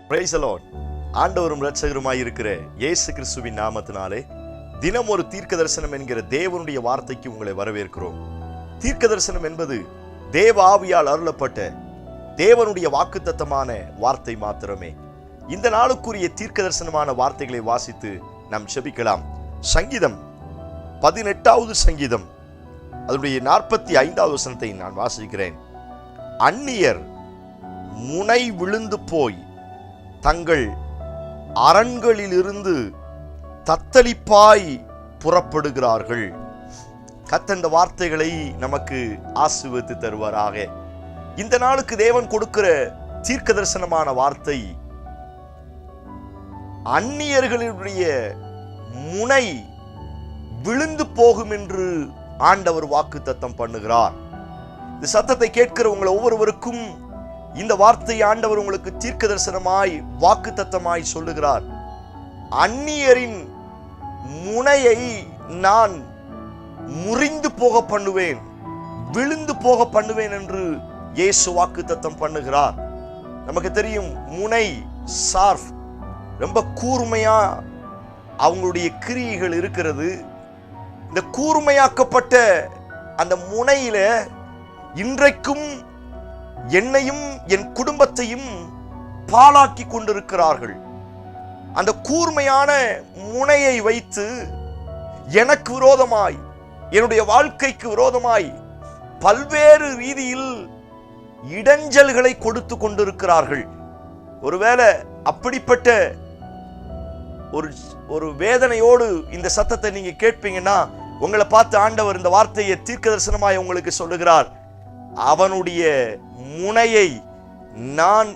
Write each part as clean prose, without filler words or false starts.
Price the Lord. ஆண்டவரும் இரட்சகருமாய் இருக்கிற இயேசு கிறிஸ்துவின் நாமத்தினாலே தினம் ஒரு தீர்க்க தரிசனம் என்கிற தேவனுடைய வார்த்தைக்கு உங்களை வரவேற்கிறோம். தீர்க்க தரிசனம் என்பது தேவ ஆவியால் அருளப்பட்ட தேவனுடைய வாக்குத்தத்தமான வார்த்தை மாத்திரமே. இந்த நாளுக்குரிய தீர்க்க தரிசனமான வார்த்தைகளை வாசித்து நாம் செபிக்கலாம். சங்கீதம் 18வது சங்கீதம் அதனுடைய 45வது வசனத்தை நான் வாசிக்கிறேன். அந்நியர் முனை விழுந்து போய் தங்கள் அரண்களிலிருந்து தத்தளிப்பாய் புறப்படுகிறார்கள். கர்த்தர் இந்த வார்த்தைகளை நமக்கு ஆசீர்வதித்து தருவாராக. இந்த நாளுக்கு தேவன் கொடுக்கிற தீர்க்க தரிசனமான வார்த்தை, அந்நியர்களுடைய முனை விழுந்து போகும் என்று ஆண்டவர் வாக்குத்தத்தம் பண்ணுகிறார். இந்த சத்தத்தை கேட்கிற உங்கள் ஒவ்வொருவருக்கும் இந்த வார்த்தை ஆண்டவர் உங்களுக்கு தீர்க்க தரிசனமாய் வாக்குத்தத்தமாய் சொல்லுகிறார். அந்நியரின் முனையை நான் முறிந்து போக பண்ணுவேன், விழுந்து போக பண்ணுவேன் என்று இயேசு வாக்குத்தத்தம் பண்ணுகிறார். நமக்கு தெரியும், முனை சார்ஃப் ரொம்ப கூர்மையா அவங்களுடைய கிரியைகள் இருக்கிறது. இந்த கூர்மையாக்கப்பட்ட அந்த முனையில இன்றைக்கும் என்னையும் என் குடும்பத்தையும் பாழாக்கி கொண்டிருக்கிறார்கள். அந்த கூர்மையான முனையை வைத்து எனக்கு விரோதமாய், என்னுடைய வாழ்க்கைக்கு விரோதமாய் பல்வேறு ரீதியில் இடைஞ்சல்களை கொடுத்து கொண்டிருக்கிறார்கள். ஒருவேளை அப்படிப்பட்ட ஒரு வேதனையோடு இந்த சத்தத்தை நீங்க கேட்பீங்கன்னா, உங்களை பார்த்து ஆண்டவர் இந்த வார்த்தையை தீர்க்க தரிசனமாய் உங்களுக்கு சொல்லுகிறார். அவனுடைய முனையை நான்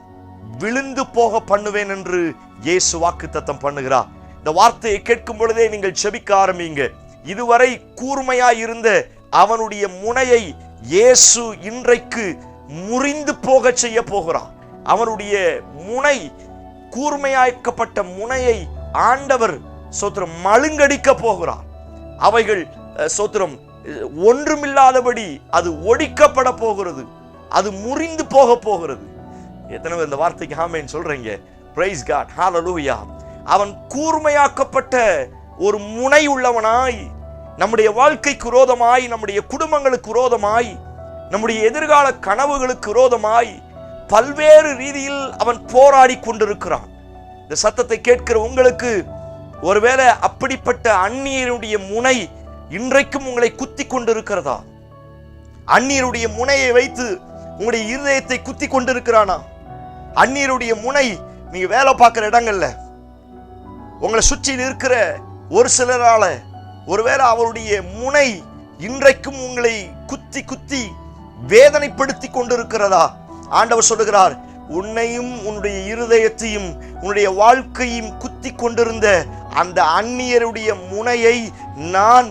விழுந்து போக பண்ணுவேன் என்று இயேசு வாக்குத்தத்தம் பண்ணுகிறார். இந்த வார்த்தையை கேட்கும் பொழுதே நீங்கள் செபிக்க ஆரம்பிங்க. இதுவரை கூர்மையாய் இருந்த அவனுடைய முனையை இயேசு இன்றைக்கு முறிந்து போக செய்ய போகிறார். அவனுடைய முனை, கூர்மையாக்கப்பட்ட முனையை ஆண்டவர் சோத்திரம் மழுங்கடிக்க போகிறார். அவைகள் சோத்திரம் ஒன்றுமில்லாதபடி அது ஒடிக்கப்பட போகிறது, அது முறிந்து போக போகிறது. எத்தனை பேர் இந்த வார்த்தைக்கு ஆமென் சொல்றீங்க? பிரைஸ் காட், ஹalleluya. அவன் கூர்மையாக்கப்பட்ட ஒரு முனை உள்ளவனாய் நம்முடைய வாழ்க்கைக்கு விரோதமாய், நம்முடைய குடும்பங்களுக்கு விரோதமாய், நம்முடைய எதிர்கால கனவுகளுக்கு விரோதமாய் பல்வேறு ரீதியில் அவன் போராடி கொண்டிருக்கிறான். இந்த சத்தத்தை கேட்கிற உங்களுக்கு ஒருவேளை அப்படிப்பட்ட அந்நியருடைய முனை இன்றைக்கும் உங்களை குத்தி கொண்டிருக்கிறதா? அந்நியருடைய முனையை வைத்து உங்களுடைய இருதயத்தை குத்தி கொண்டிருக்கிறானா? அந்நியருடைய முனை நீங்க வேலை பார்க்கிற இடங்கள்ல, உங்களை சுற்றி இருக்கிற ஒரு சிலரால ஒருவேளை அவருடைய முனை இன்றைக்கும் உங்களை குத்தி குத்தி வேதனைப்படுத்தி கொண்டிருக்கிறதா? ஆண்டவர் சொல்லுகிறார், உன்னையும் உன்னுடைய இருதயத்தையும் உன்னுடைய வாழ்க்கையும் குத்தி கொண்டிருந்த அந்த அந்நியருடைய முனையை நான்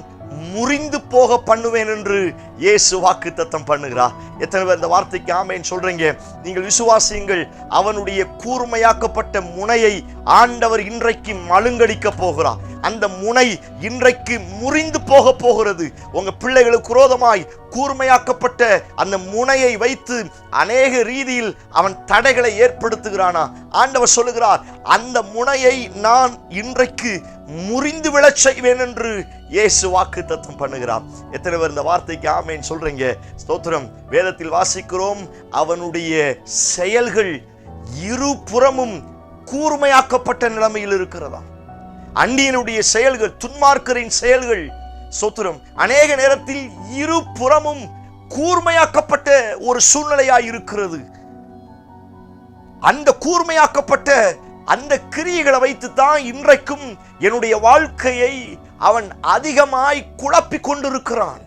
முறிந்து போக பண்ணுவேன் என்று இயேசு வாக்குத்தத்தம் பண்ணுகிறார். எத்தனை பேர் இந்த வார்த்தைக்கு ஆமென் சொல்றீங்க? நீங்கள் விசுவாசியுங்கள். அவனுடைய கூர்மையாக்கப்பட்ட முனையை ஆண்டவர் இன்றைக்கு மழுங்கடிக்க போகிறார். அந்த முனை இன்றைக்கு முறிந்து போக போகிறது. உங்க பிள்ளைகளுக்கு விரோதமாய் கூர்மையாக்கப்பட்ட அந்த முனையை வைத்து அநேக ரீதியில் அவன் தடைகளை ஏற்படுத்துகிறானா? ஆண்டவர் சொல்லுகிறார், அந்த முனையை நான் இன்றைக்கு முறிந்து விழச் செய்வேன் என்று இயேசு வாக்குத்தத்தம் பண்ணுகிறார். எத்தனை பேர் இந்த வார்த்தைக்கு ஆமென் சொல்றீங்க? ஸ்தோத்திரம். வேதத்தில் வாசிக்கிறோம், அவனுடைய செயல்கள் இருபுறமும் கூர்மையாக்கப்பட்ட நிலைமையில் இருக்கிறதா? அந்நியனுடைய செயல்கள், துன்மார்க்கரின் செயல்கள் ஸ்தோத்திரம் அநேக நேரத்தில் இருபுறமும் கூர்மையாக்கப்பட்ட ஒரு சூழ்நிலையாய் இருக்கிறது. அந்த கூர்மையாக்கப்பட்ட அந்த கிரியைகளை வைத்து தான் இன்றைக்கும் என்னுடைய வாழ்க்கையை அவன் அதிகமாய் குழப்பிக் கொண்டிருக்கிறான்.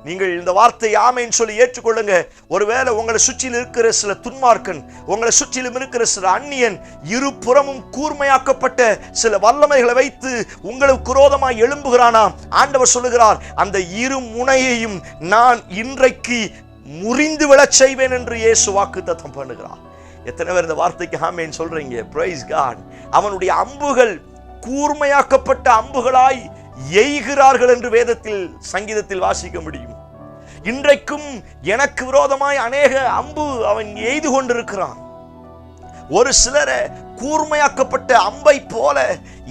நீங்கள் இந்த வார்த்தை ஆமென் சொல்லி ஏற்றுக்கொள்ளுங்க. ஒருவேளை உங்களை சுற்றிலும் இருக்கிற சில துன்மார்க்கன், உங்களை சுற்றிலும் இருக்கிற சில அந்நியன் இருபுறமும் கூர்மையாக்கப்பட்ட சில வல்லமைகளை வைத்து உங்களுக்கு விரோதமாய் எழும்புகிறானா? ஆண்டவர் சொல்லுகிறார், அந்த இரு முனையையும் நான் இன்றைக்கு முறிந்து விழச் செய்வேன் என்று இயேசு வாக்குத்தத்தம் பண்ணுகிறார். எத்தனை பேர் இந்த வார்த்தைக்கு ஆமென் சொல்றீங்க? Praise God. அவனுடைய அம்புகள் கூர்மையாக்கப்பட்ட அம்புகளாய் எய்கிறார்கள் என்று வேதத்தில் சங்கீதத்தில் வாசிக்க முடியும். இன்றைக்கும் எனக்கு விரோதமாய் அநேக அம்பு அவன் எய்து கொண்டிருக்கிறான். ஒரு சிலரை கூர்மையாக்கப்பட்ட அம்பை போல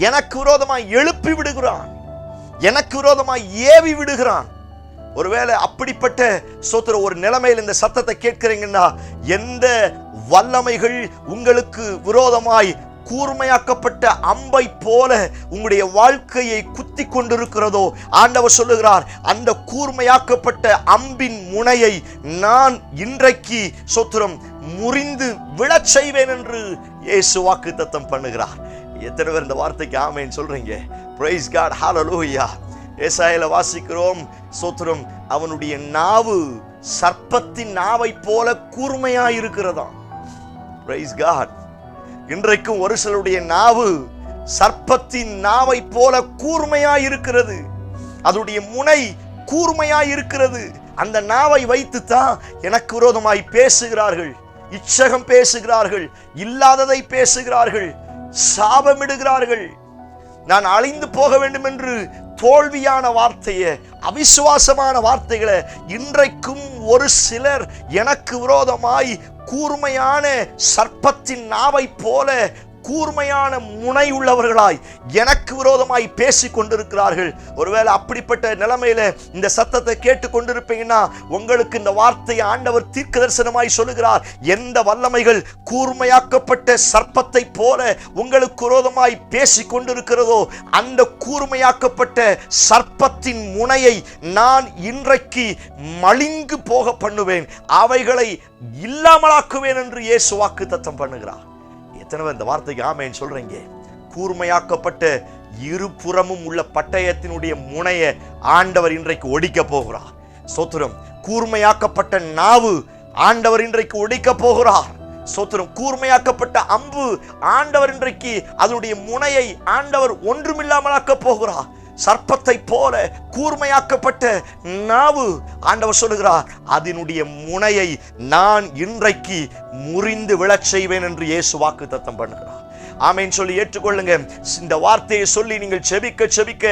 எனக்கு விரோதமாய் எழுப்பி விடுகிறான், எனக்கு விரோதமாய் ஏவி விடுகிறான். ஒருவேளை அப்படிப்பட்ட ஒரு நிலைமையில் இந்த சத்தத்தை கேட்கிறீங்கன்னா, எந்த வல்லமைகள் உங்களுக்கு விரோதமாய் கூர்மையாக்கப்பட்ட அம்பை போல உங்களுடைய வாழ்க்கையை குத்தி கொண்டிருக்கிறதோ, ஆண்டவர் சொல்லுகிறார், அந்த கூர்மையாக்கப்பட்ட அம்பின் முனையை நான் இன்றைக்கு முறிந்து விழச் செய்வேன் என்று இயேசு வாக்குத்தத்தம் பண்ணுகிறார். எத்தனை பேர் இந்த வார்த்தைக்கு ஆமென் சொல்றீங்க? பிரைஸ் காட், ஹல்லேலூயா. ஏசாயால வாசிக்கிறோம், அவனுடைய நாவு சர்ப்பத்தின் நாவை போல கூர்மையாயிருக்கிறதாம். Price God. இன்றைக்கும் ஒரு சிலருடைய நாவு சர்ப்பத்தின் நாவை போல கூர்மையாயிருக்கிறது. அதனுடைய முனை கூர்மையாயிருக்கிறது. அந்த நாவை வைத்துத்தான் எனக்கு விரோதமாய் பேசுகிறார்கள், இச்சகம் பேசுகிறார்கள், இல்லாததை பேசுகிறார்கள், சாபமிடுகிறார்கள். நான் அழிந்து போக வேண்டும் என்று தோல்வியான வார்த்தையை, அவிசுவாசமான வார்த்தைகளை இன்றைக்கும் ஒரு சிலர் எனக்கு விரோதமாய் கூர்மையான சர்ப்பத்தின் நாவை போல கூர்மையான முனை உள்ளவர்களாய் எனக்கு விரோதமாய் பேசி கொண்டிருக்கிறார்கள். ஒருவேளை அப்படிப்பட்ட நிலைமையில இந்த சத்தத்தை கேட்டு கொண்டிருப்பீங்கன்னா, உங்களுக்கு இந்த வார்த்தையை ஆண்டவர் தீர்க்க தரிசனமாய் சொல்லுகிறார். எந்த வல்லமைகள் கூர்மையாக்கப்பட்ட சர்ப்பத்தை போல உங்களுக்கு விரோதமாய் பேசி கொண்டிருக்கிறதோ, அந்த கூர்மையாக்கப்பட்ட சர்ப்பத்தின் முனையை நான் இன்றைக்கு மலிந்து போக பண்ணுவேன், அவைகளை இல்லாமலாக்குவேன் என்று இயேசு வாக்குத்தத்தம் பண்ணுகிறார். எத்தனை பேர் இந்த வார்த்தைக்கு ஆமென் சொல்றீங்க? கூர்மையாக்கப்பட்ட இருபுறமும் உள்ள பட்டயத்தினுடைய முனையை ஆண்டவர் இன்றைக்கு ஒடிக்க போகிறார். ஸ்தோத்திரம். கூர்மையாக்கப்பட்ட நாவு ஆண்டவர் இன்றைக்கு ஒடிக்க போகிறார். ஸ்தோத்திரம். கூர்மையாக்கப்பட்ட அம்பு ஆண்டவர் இன்றைக்கு அதனுடைய முனையை ஆண்டவர் ஒன்றுமில்லாமலாக்க போகிறார். சர்ப்பத்தை போல கூர்மையாக்கப்பட்ட நாவு ஆண்டவர் சொல்லுகிறார், அதனுடைய முனையை நான் இன்றைக்கு முறிந்து விழச் செய்வேன் என்று இயேசு வாக்குத்தத்தம் பண்ணுகிறார். ஆமென் சொல்லி ஏற்றுக்கொள்ளுங்க. இந்த வார்த்தையை சொல்லி நீங்கள் செபிக்க செபிக்க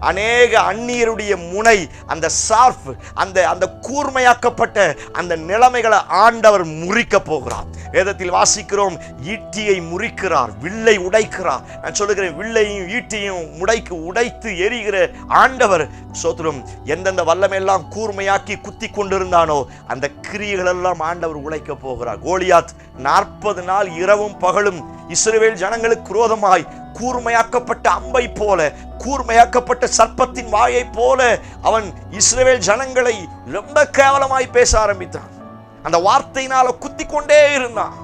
அநேக அந்நியருடைய முனை, அந்த சார்ப், அந்த கூர்மையாக்கப்பட்ட அந்த நிலைமைகளை ஆண்டவர் முறிக்க போகிறார். வேதத்தில் வாசிக்கிறோம், ஈட்டியை முறிக்கிறார், வில்லை உடைக்கிறார். நான் சொல்லுகிறேன், வில்லையும் ஈட்டியும் உடைத்து எரிகிற ஆண்டவர் சோத்திரம். எந்தெந்த வல்லமையெல்லாம் கூர்மையாக்கி குத்தி கொண்டிருந்தானோ அந்த கிரியைகள் எல்லாம் ஆண்டவர் உடைக்க போகிறார். கோலியாத் 40 நாள் இரவும் பகலும் இஸ்ரவேல் ஜனங்களுக்கு விரோதமாய் கூர்மையாக்கப்பட்ட அம்பை போல, கூர்மையாக்கப்பட்ட சர்ப்பத்தின் வாயை போல அவன் இஸ்ரவேல் ஜனங்களை ரொம்ப கேவலமாய் பேச ஆரம்பித்தான். அந்த வார்த்தையினால குத்தி கொண்டே இருந்தான்.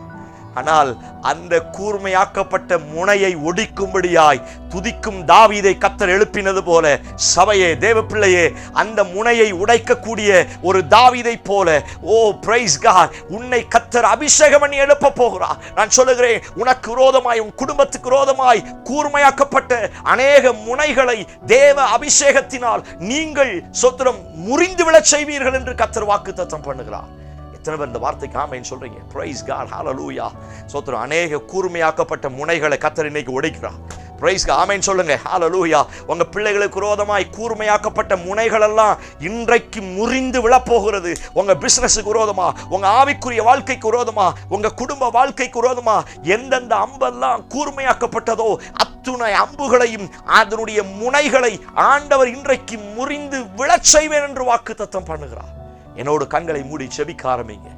ஆனால் அந்த கூர்மையாக்கப்பட்ட முனையை ஒடிக்கும்படியாய் துதிக்கும் தாவீதை கர்த்தர் எழுப்பினது போல, சபையே, தேவ பிள்ளையே, அந்த முனையை உடைக்கக்கூடிய ஒரு தாவீதை போல, ஓ பிரைஸ் காட், உன்னை கர்த்தர் அபிஷேகம் பண்ணி எழுப்ப போகிறார். நான் சொல்லுகிறேன், உனக்கு விரோதமாய், உன் குடும்பத்துக்கு விரோதமாய் கூர்மையாக்கப்பட்ட அநேக முனைகளை தேவ அபிஷேகத்தினால் நீங்கள் சொத்திரம் முறிந்து விழச் செய்வீர்கள் என்று கர்த்தர் வாக்குத்தத்தம் பண்ணுகிறார். எத்தனை பேர் இந்த வார்த்தைக்கு ஆமென் சொல்றீங்க? பிரைஸ் காட், ஹல்லேலூயா. சோத்திரம். அநேக கூர்மையாக்கப்பட்ட முனைகளை கர்த்தர் இன்னைக்கு உடைக்கிறார். பிரைஸ் ஆமென் சொல்லுங்க. ஹல்லேலூயா. உங்க பிள்ளைகளுக்கு விரோதமாய் கூர்மையாக்கப்பட்ட முனைகள் எல்லாம் இன்றைக்கு முறிந்து விழப்போகிறது. உங்க பிசினஸுக்கு விரோதமா, உங்க ஆவிக்குரிய வாழ்க்கைக்கு விரோதமா, உங்க குடும்ப வாழ்க்கைக்கு விரோதமா எந்தெந்த அம்பெல்லாம் கூர்மையாக்கப்பட்டதோ அத்துணை அம்புகளையும் அதனுடைய முனைகளை ஆண்டவர் இன்றைக்கு முறிந்து விழச் செய்வேன் என்று வாக்குத்தத்தம் பண்ணுகிறார். என்னோடு கண்களை மூடி செபிக்க ஆரம்பிங்க.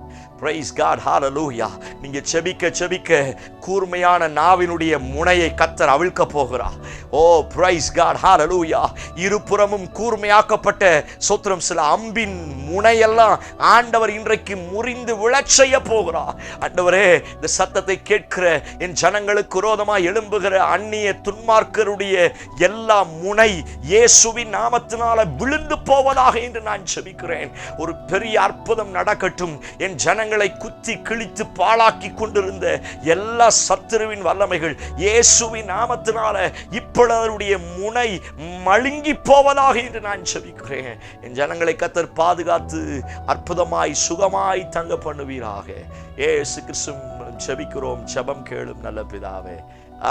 பிரைஸ் காட், ஹல்லேலூயா. நீங்க செபிக்க செபிக்க கூர்மையான நாவினுடைய முனையை கர்த்தர் அவிழ்க்க போகிறார். ஓ பிரைஸ் காட், ஹல்லேலூயா. இருபுறமும் கூர்மையாக்கப்பட்ட சோத்திரம் சில அம்பின் முனையெல்லாம் ஆண்டவர் இன்றைக்கு முறிந்து விழச் செய்ய போகிறார். ஆண்டவரே, இந்த சத்தத்தை கேட்கிற என் ஜனங்களுக்கு விரோதமாய் எழும்புகிற அந்நிய துன்மார்க்கருடைய எல்லா முனை இயேசுவின் நாமத்தினால விழுந்து போவதாக என்று நான் செபிக்கிறேன். ஒரு பெரிய அற்புதம் நடக்கட்டும். என் ஜனங்களை குத்தி கிழித்து பாழாக்கி கொண்டிருந்த எல்லா சத்துருவின் வல்லமைகள் இயேசுவின் நாமத்தினால இப்பொழுது முனை மழுங்கி போவதாக என்று நான் செபிக்கிறேன். என் ஜனங்களை கர்த்தர் பாதுகாத்து அற்புதமாய் சுகமாய் தங்க பண்ணுவீராக. இயேசு கிறிஸ்து செபிக்கிறோம். ஜெபம் கேளும் நல்ல பிதாவே.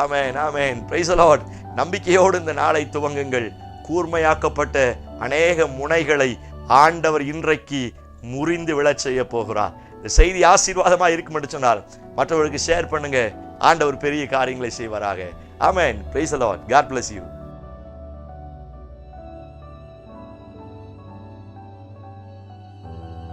Amen, amen. Praise the lord. நம்பிக்கையோடு இந்த நாளை துவங்குங்கள். கூர்மையாக்கப்பட்ட அநேக முனைகளை ஆண்டவர் இன்றைக்கு முறிந்து விழச் செய்ய போகிறார். இந்த செய்தி ஆசீர்வாதமாக இருக்கும் என்று சொன்னால் மற்றவர்களுக்கு ஷேர் பண்ணுங்க. ஆண்டவர் பெரிய காரியங்களை செய்வாராக. Amen. Praise the lord. God bless you.